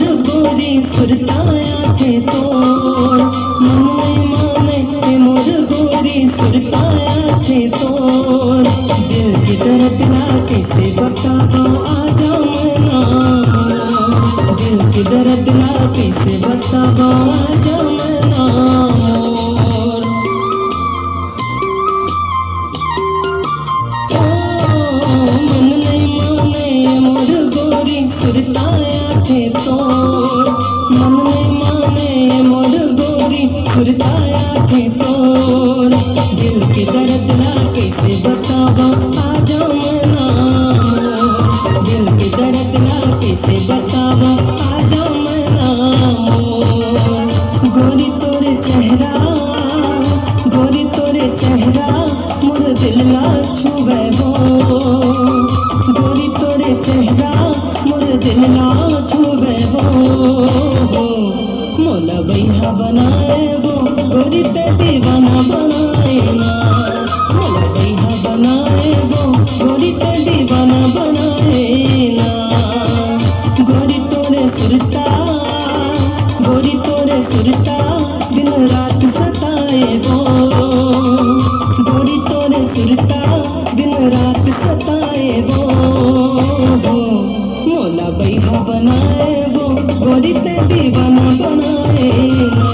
मोर गोरी सुरताया थे तोर, मन नहीं माने के मोर गोरी सुरताया थे तोर। दिल की दर्द ला कैसे बतावा आजा मना, दिल की दर्द ला कैसे बतावा आजा मना मोर। मन नहीं माने मोर गोरी सुरताया थे तोर, मन नहीं माने मोर गोरी सुरताया थे तोर। दिल की दर्द ला कैसे बतावा आजा मना, दिल की दर्द ला कैसे बतावा आजा मना मोर। गोरी तोरे चेहरा, गोरी तोरे चेहरा मोर दिल ला छुवे हो, गोरी तोरे चेहरा मोर दिल ला छुवे हो। मोला बैहा बनाए वो गोरी ते दीवाना बनाए ना, मोला बैहा बनाए वो गोरी ते दीवाना बनाए ना। गोरी तोरे सुरता, गोरी तोरे सुरता दिन रात सताए वो, गोरी तोरे सुरता दिन रात सताए वो। मोला बैहा बनाए वो गोरी ते दीवाना बनाए ना।